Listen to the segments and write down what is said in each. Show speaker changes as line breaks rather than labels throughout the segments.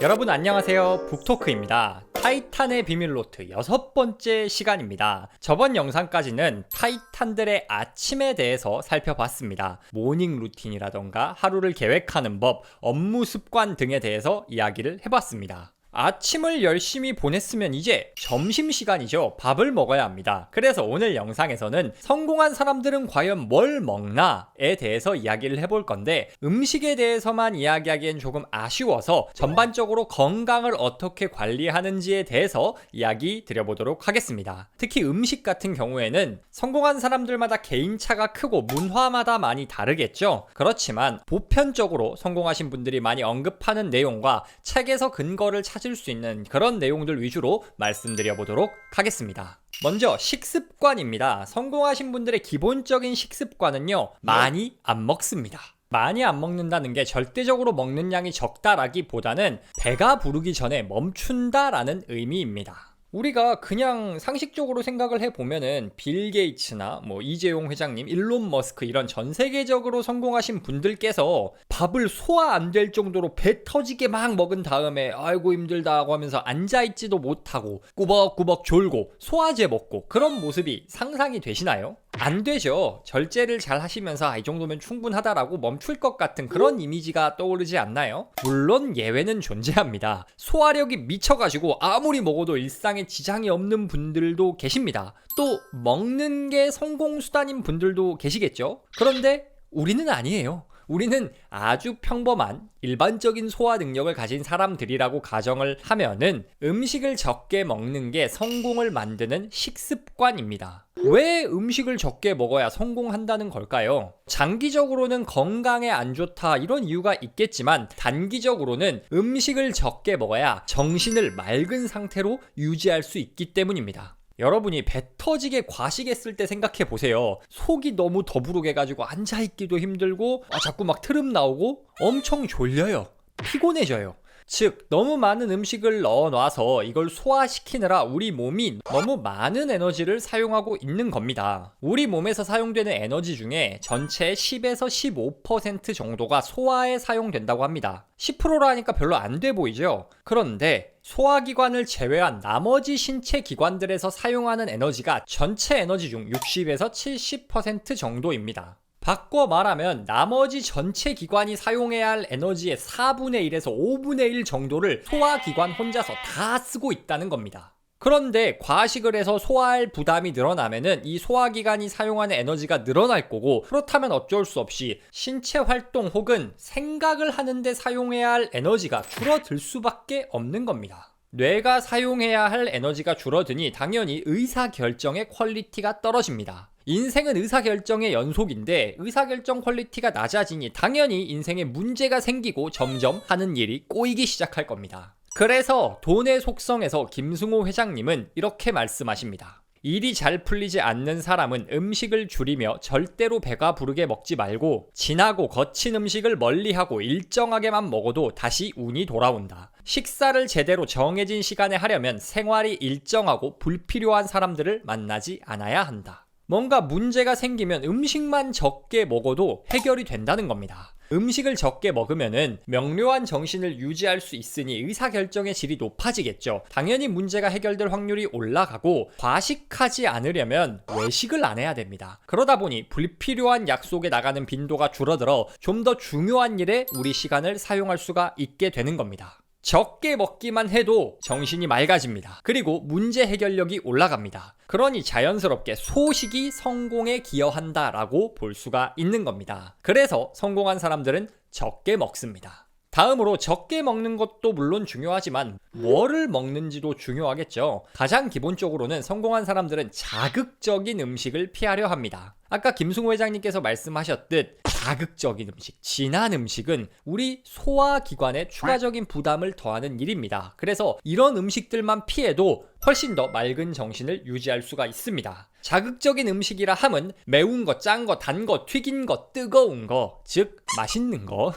여러분 안녕하세요, 북토크입니다. 타이탄의 비밀 노트 6번째 시간입니다. 저번 영상까지는 타이탄들의 아침에 대해서 살펴봤습니다. 모닝 루틴이라던가 하루를 계획하는 법, 업무 습관 등에 대해서 이야기를 해봤습니다. 아침을 열심히 보냈으면 이제 점심시간이죠. 밥을 먹어야 합니다. 그래서 오늘 영상에서는 성공한 사람들은 과연 뭘 먹나에 대해서 이야기를 해볼 건데, 음식에 대해서만 이야기하기엔 조금 아쉬워서 전반적으로 건강을 어떻게 관리하는지에 대해서 이야기 드려보도록 하겠습니다. 특히 음식 같은 경우에는 성공한 사람들마다 개인차가 크고 문화마다 많이 다르겠죠. 그렇지만 보편적으로 성공하신 분들이 많이 언급하는 내용과 책에서 근거를 찾을 수 있는 그런 내용들 위주로 말씀드려 보도록 하겠습니다. 먼저 식습관입니다. 성공하신 분들의 기본적인 식습관은요, 많이 안 먹습니다. 많이 안 먹는다는 게 절대적으로 먹는 양이 적다라기보다는 배가 부르기 전에 멈춘다라는 의미입니다. 우리가 그냥 상식적으로 생각을 해보면은 빌 게이츠나 이재용 회장님, 일론 머스크 이런 전 세계적으로 성공하신 분들께서 밥을 소화 안 될 정도로 배 터지게 막 먹은 다음에 아이고 힘들다고 하면서 앉아있지도 못하고 꾸벅꾸벅 졸고 소화제 먹고 그런 모습이 상상이 되시나요? 안 되죠. 절제를 잘 하시면서 이 정도면 충분하다라고 멈출 것 같은 그런 이미지가 떠오르지 않나요? 물론 예외는 존재합니다. 소화력이 미쳐가지고 아무리 먹어도 일상에 지장이 없는 분들도 계십니다. 또 먹는 게 성공수단인 분들도 계시겠죠? 그런데 우리는 아니에요. 우리는 아주 평범한 일반적인 소화 능력을 가진 사람들이라고 가정을 하면은 음식을 적게 먹는 게 성공을 만드는 식습관입니다. 왜 음식을 적게 먹어야 성공한다는 걸까요? 장기적으로는 건강에 안 좋다 이런 이유가 있겠지만, 단기적으로는 음식을 적게 먹어야 정신을 맑은 상태로 유지할 수 있기 때문입니다. 여러분이 배 터지게 과식했을 때 생각해 보세요. 속이 너무 더부룩해 가지고 앉아있기도 힘들고 자꾸 막 트름 나오고 엄청 졸려요. 피곤해져요. 즉, 너무 많은 음식을 넣어놔서 이걸 소화시키느라 우리 몸이 너무 많은 에너지를 사용하고 있는 겁니다. 우리 몸에서 사용되는 에너지 중에 전체의 10에서 15% 정도가 소화에 사용된다고 합니다. 10%라니까 별로 안 돼 보이죠? 그런데 소화기관을 제외한 나머지 신체 기관들에서 사용하는 에너지가 전체 에너지 중 60에서 70% 정도입니다. 바꿔 말하면 나머지 전체 기관이 사용해야 할 에너지의 4분의 1에서 5분의 1 정도를 소화기관 혼자서 다 쓰고 있다는 겁니다. 그런데 과식을 해서 소화할 부담이 늘어나면은 이 소화기관이 사용하는 에너지가 늘어날 거고, 그렇다면 어쩔 수 없이 신체 활동 혹은 생각을 하는데 사용해야 할 에너지가 줄어들 수밖에 없는 겁니다. 뇌가 사용해야 할 에너지가 줄어드니 당연히 의사결정의 퀄리티가 떨어집니다. 인생은 의사결정의 연속인데 의사결정 퀄리티가 낮아지니 당연히 인생에 문제가 생기고 점점 하는 일이 꼬이기 시작할 겁니다. 그래서 돈의 속성에서 김승호 회장님은 이렇게 말씀하십니다. 일이 잘 풀리지 않는 사람은 음식을 줄이며 절대로 배가 부르게 먹지 말고 진하고 거친 음식을 멀리하고 일정하게만 먹어도 다시 운이 돌아온다. 식사를 제대로 정해진 시간에 하려면 생활이 일정하고 불필요한 사람들을 만나지 않아야 한다. 뭔가 문제가 생기면 음식만 적게 먹어도 해결이 된다는 겁니다. 음식을 적게 먹으면은 명료한 정신을 유지할 수 있으니 의사결정의 질이 높아지겠죠. 당연히 문제가 해결될 확률이 올라가고, 과식하지 않으려면 외식을 안 해야 됩니다. 그러다 보니 불필요한 약속에 나가는 빈도가 줄어들어 좀 더 중요한 일에 우리 시간을 사용할 수가 있게 되는 겁니다. 적게 먹기만 해도 정신이 맑아집니다. 그리고 문제 해결력이 올라갑니다. 그러니 자연스럽게 소식이 성공에 기여한다라고 볼 수가 있는 겁니다. 그래서 성공한 사람들은 적게 먹습니다. 다음으로 적게 먹는 것도 물론 중요하지만 뭐를 먹는지도 중요하겠죠. 가장 기본적으로는 성공한 사람들은 자극적인 음식을 피하려 합니다. 아까 김승호 회장님께서 말씀하셨듯 자극적인 음식, 진한 음식은 우리 소화기관에 추가적인 부담을 더하는 일입니다. 그래서 이런 음식들만 피해도 훨씬 더 맑은 정신을 유지할 수가 있습니다. 자극적인 음식이라 함은 매운 거, 짠 거, 단 거, 튀긴 거, 뜨거운 거, 즉 맛있는 거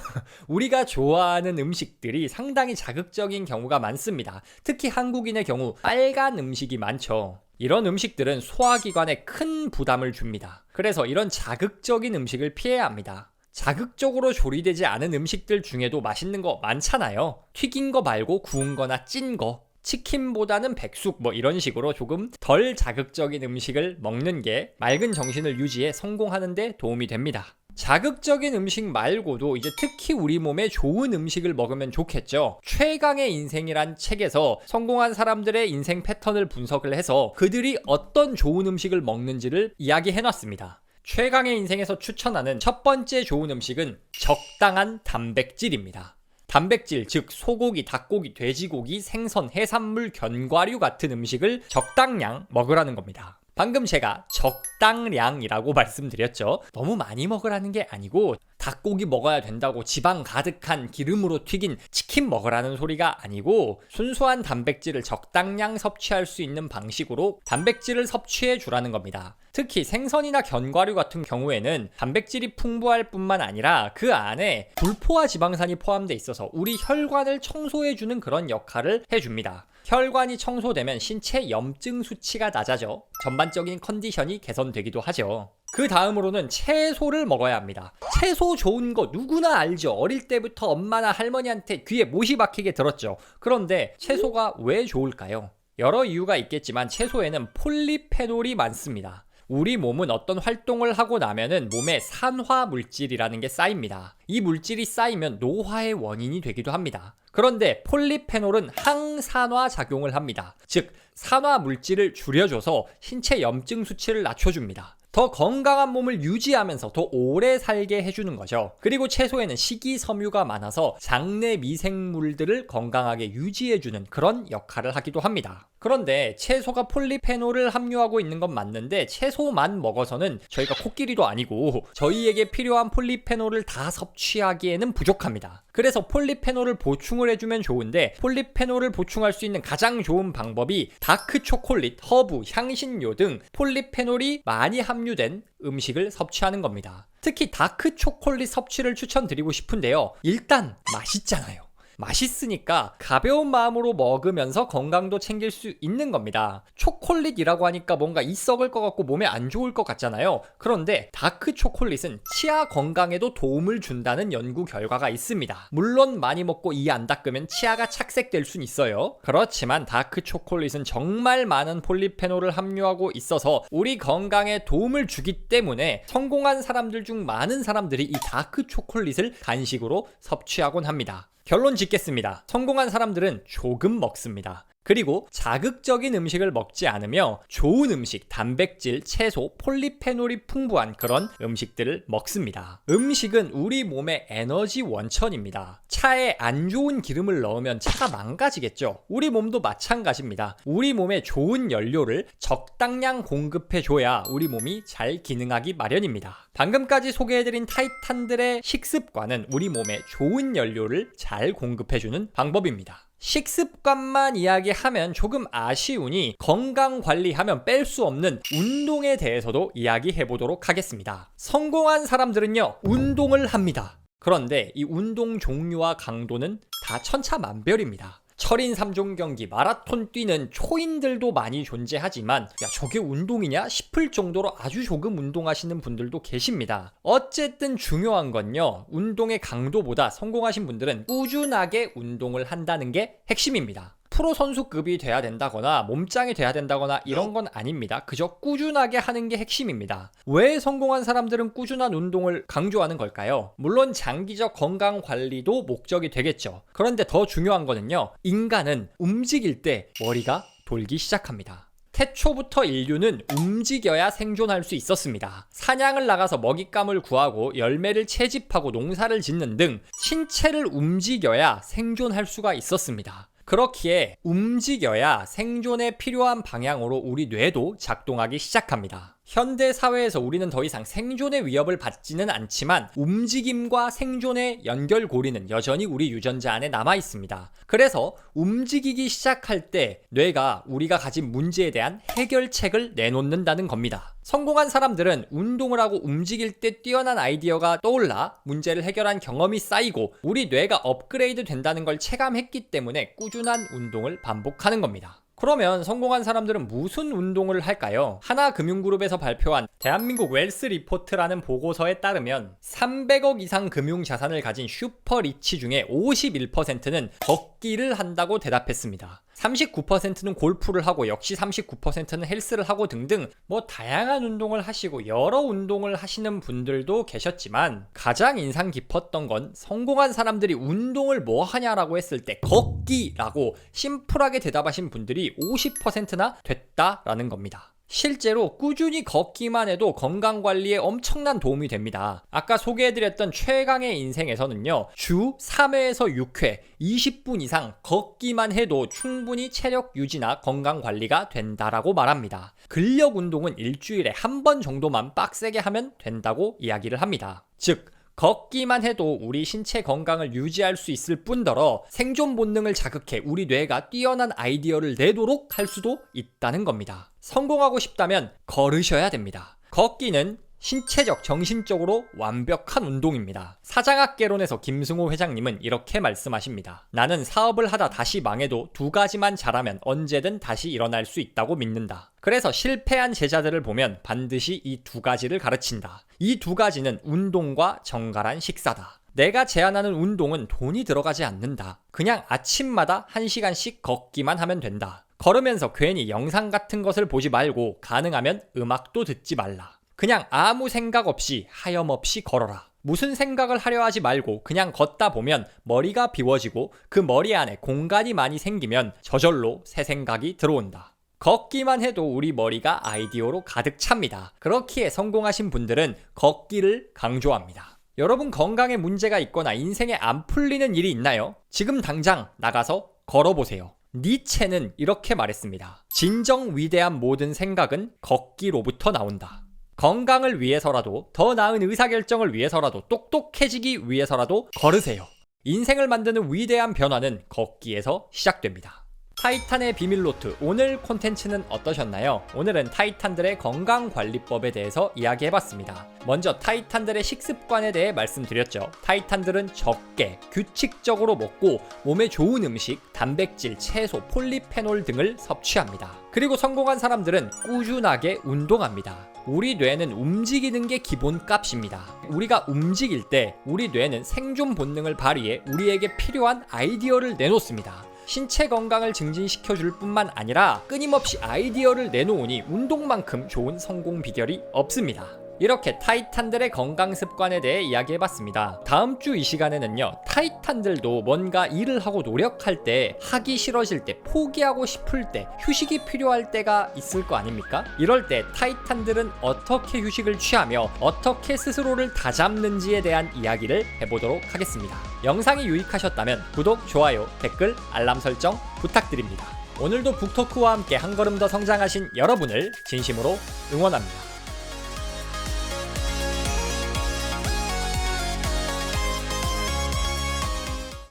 우리가 좋아하는 음식들이 상당히 자극적인 경우가 많습니다. 특히 한국인의 경우 빨간 음식이 많죠. 이런 음식들은 소화기관에 큰 부담을 줍니다. 그래서 이런 자극적인 음식을 피해야 합니다. 자극적으로 조리되지 않은 음식들 중에도 맛있는 거 많잖아요. 튀긴 거 말고 구운 거나 찐 거, 치킨보다는 백숙 뭐 이런 식으로 조금 덜 자극적인 음식을 먹는 게 맑은 정신을 유지해 성공하는 데 도움이 됩니다. 자극적인 음식 말고도 이제 특히 우리 몸에 좋은 음식을 먹으면 좋겠죠. 최강의 인생이란 책에서 성공한 사람들의 인생 패턴을 분석을 해서 그들이 어떤 좋은 음식을 먹는지를 이야기해놨습니다. 최강의 인생에서 추천하는 첫 번째 좋은 음식은 적당한 단백질입니다. 단백질, 즉 소고기, 닭고기, 돼지고기, 생선, 해산물, 견과류 같은 음식을 적당량 먹으라는 겁니다. 방금 제가 적당량이라고 말씀드렸죠. 너무 많이 먹으라는 게 아니고 닭고기 먹어야 된다고 지방 가득한 기름으로 튀긴 치킨 먹으라는 소리가 아니고 순수한 단백질을 적당량 섭취할 수 있는 방식으로 단백질을 섭취해 주라는 겁니다. 특히 생선이나 견과류 같은 경우에는 단백질이 풍부할 뿐만 아니라 그 안에 불포화 지방산이 포함되어 있어서 우리 혈관을 청소해주는 그런 역할을 해줍니다. 혈관이 청소되면 신체 염증 수치가 낮아져 전반적인 컨디션이 개선되기도 하죠. 그 다음으로는 채소를 먹어야 합니다. 채소 좋은 거 누구나 알죠. 어릴 때부터 엄마나 할머니한테 귀에 못이 박히게 들었죠. 그런데 채소가 왜 좋을까요? 여러 이유가 있겠지만 채소에는 폴리페놀이 많습니다. 우리 몸은 어떤 활동을 하고 나면은 몸에 산화 물질이라는 게 쌓입니다. 이 물질이 쌓이면 노화의 원인이 되기도 합니다. 그런데 폴리페놀은 항산화 작용을 합니다. 즉 산화 물질을 줄여줘서 신체 염증 수치를 낮춰줍니다. 더 건강한 몸을 유지하면서 더 오래 살게 해주는 거죠. 그리고 채소에는 식이섬유가 많아서 장내 미생물들을 건강하게 유지해주는 그런 역할을 하기도 합니다. 그런데 채소가 폴리페놀을 함유하고 있는 건 맞는데 채소만 먹어서는 저희가 코끼리도 아니고 저희에게 필요한 폴리페놀을 다 섭취하기에는 부족합니다. 그래서 폴리페놀을 보충을 해주면 좋은데 폴리페놀을 보충할 수 있는 가장 좋은 방법이 다크 초콜릿, 허브, 향신료 등 폴리페놀이 많이 함유된 음식을 섭취하는 겁니다. 특히 다크 초콜릿 섭취를 추천드리고 싶은데요. 일단 맛있잖아요. 맛있으니까 가벼운 마음으로 먹으면서 건강도 챙길 수 있는 겁니다. 초콜릿이라고 하니까 뭔가 이 썩을 것 같고 몸에 안 좋을 것 같잖아요. 그런데 다크 초콜릿은 치아 건강에도 도움을 준다는 연구 결과가 있습니다. 물론 많이 먹고 이 안 닦으면 치아가 착색될 순 있어요. 그렇지만 다크 초콜릿은 정말 많은 폴리페놀을 함유하고 있어서 우리 건강에 도움을 주기 때문에 성공한 사람들 중 많은 사람들이 이 다크 초콜릿을 간식으로 섭취하곤 합니다. 결론 짓겠습니다. 성공한 사람들은 조금 먹습니다. 그리고 자극적인 음식을 먹지 않으며 좋은 음식, 단백질, 채소, 폴리페놀이 풍부한 그런 음식들을 먹습니다. 음식은 우리 몸의 에너지 원천입니다. 차에 안 좋은 기름을 넣으면 차가 망가지겠죠. 우리 몸도 마찬가지입니다. 우리 몸에 좋은 연료를 적당량 공급해줘야 우리 몸이 잘 기능하기 마련입니다. 방금까지 소개해드린 타이탄들의 식습관은 우리 몸에 좋은 연료를 잘 공급해주는 방법입니다. 식습관만 이야기하면 조금 아쉬우니 건강관리하면 뺄 수 없는 운동에 대해서도 이야기해보도록 하겠습니다. 성공한 사람들은요, 운동을 합니다. 그런데 이 운동 종류와 강도는 다 천차만별입니다. 철인 3종 경기, 마라톤 뛰는 초인들도 많이 존재하지만 야 저게 운동이냐 싶을 정도로 아주 조금 운동하시는 분들도 계십니다. 어쨌든 중요한 건요, 운동의 강도보다 성공하신 분들은 꾸준하게 운동을 한다는 게 핵심입니다. 프로 선수급이 돼야 된다거나 몸짱이 돼야 된다거나 이런 건 아닙니다. 그저 꾸준하게 하는 게 핵심입니다. 왜 성공한 사람들은 꾸준한 운동을 강조하는 걸까요? 물론 장기적 건강 관리도 목적이 되겠죠. 그런데 더 중요한 거는요, 인간은 움직일 때 머리가 돌기 시작합니다. 태초부터 인류는 움직여야 생존할 수 있었습니다. 사냥을 나가서 먹잇감을 구하고 열매를 채집하고 농사를 짓는 등 신체를 움직여야 생존할 수가 있었습니다. 그렇기에 움직여야 생존에 필요한 방향으로 우리 뇌도 작동하기 시작합니다. 현대 사회에서 우리는 더 이상 생존의 위협을 받지는 않지만 움직임과 생존의 연결고리는 여전히 우리 유전자 안에 남아 있습니다. 그래서 움직이기 시작할 때 뇌가 우리가 가진 문제에 대한 해결책을 내놓는다는 겁니다. 성공한 사람들은 운동을 하고 움직일 때 뛰어난 아이디어가 떠올라 문제를 해결한 경험이 쌓이고 우리 뇌가 업그레이드 된다는 걸 체감했기 때문에 꾸준한 운동을 반복하는 겁니다. 그러면 성공한 사람들은 무슨 운동을 할까요? 하나금융그룹에서 발표한 대한민국 웰스 리포트라는 보고서에 따르면 300억 이상 금융자산을 가진 슈퍼리치 중에 51%는 걷기를 한다고 대답했습니다. 39%는 골프를 하고 역시 39%는 헬스를 하고 등등 다양한 운동을 하시고 여러 운동을 하시는 분들도 계셨지만 가장 인상 깊었던 건 성공한 사람들이 운동을 뭐 하냐라고 했을 때 걷기라고 심플하게 대답하신 분들이 50%나 됐다라는 겁니다. 실제로 꾸준히 걷기만 해도 건강관리에 엄청난 도움이 됩니다. 아까 소개해드렸던 최강의 인생에서는요, 주 3회에서 6회 20분 이상 걷기만 해도 충분히 체력 유지나 건강관리가 된다라고 말합니다. 근력 운동은 일주일에 한 번 정도만 빡세게 하면 된다고 이야기를 합니다. 즉 걷기만 해도 우리 신체 건강을 유지할 수 있을 뿐더러 생존 본능을 자극해 우리 뇌가 뛰어난 아이디어를 내도록 할 수도 있다는 겁니다. 성공하고 싶다면 걸으셔야 됩니다. 걷기는 신체적, 정신적으로 완벽한 운동입니다. 사장학개론에서 김승호 회장님은 이렇게 말씀하십니다. 나는 사업을 하다 다시 망해도 2가지만 잘하면 언제든 다시 일어날 수 있다고 믿는다. 그래서 실패한 제자들을 보면 반드시 이 2가지를 가르친다. 이 2가지는 운동과 정갈한 식사다. 내가 제안하는 운동은 돈이 들어가지 않는다. 그냥 아침마다 1시간씩 걷기만 하면 된다. 걸으면서 괜히 영상 같은 것을 보지 말고 가능하면 음악도 듣지 말라. 그냥 아무 생각 없이 하염없이 걸어라. 무슨 생각을 하려 하지 말고 그냥 걷다 보면 머리가 비워지고 그 머리 안에 공간이 많이 생기면 저절로 새 생각이 들어온다. 걷기만 해도 우리 머리가 아이디어로 가득 찹니다. 그렇기에 성공하신 분들은 걷기를 강조합니다. 여러분 건강에 문제가 있거나 인생에 안 풀리는 일이 있나요? 지금 당장 나가서 걸어보세요. 니체는 이렇게 말했습니다. 진정 위대한 모든 생각은 걷기로부터 나온다. 건강을 위해서라도, 더 나은 의사결정을 위해서라도, 똑똑해지기 위해서라도 걸으세요. 인생을 만드는 위대한 변화는 걷기에서 시작됩니다. 타이탄의 비밀노트, 오늘 콘텐츠는 어떠셨나요? 오늘은 타이탄들의 건강관리법에 대해서 이야기해봤습니다. 먼저 타이탄들의 식습관에 대해 말씀드렸죠. 타이탄들은 적게, 규칙적으로 먹고 몸에 좋은 음식, 단백질, 채소, 폴리페놀 등을 섭취합니다. 그리고 성공한 사람들은 꾸준하게 운동합니다. 우리 뇌는 움직이는 게 기본값입니다. 우리가 움직일 때 우리 뇌는 생존 본능을 발휘해 우리에게 필요한 아이디어를 내놓습니다. 신체 건강을 증진시켜줄 뿐만 아니라 끊임없이 아이디어를 내놓으니 운동만큼 좋은 성공 비결이 없습니다. 이렇게 타이탄들의 건강 습관에 대해 이야기해봤습니다. 다음 주 이 시간에는요, 타이탄들도 뭔가 일을 하고 노력할 때, 하기 싫어질 때, 포기하고 싶을 때, 휴식이 필요할 때가 있을 거 아닙니까? 이럴 때 타이탄들은 어떻게 휴식을 취하며 어떻게 스스로를 다잡는지에 대한 이야기를 해보도록 하겠습니다. 영상이 유익하셨다면 구독, 좋아요, 댓글, 알람 설정 부탁드립니다. 오늘도 북토크와 함께 한 걸음 더 성장하신 여러분을 진심으로 응원합니다.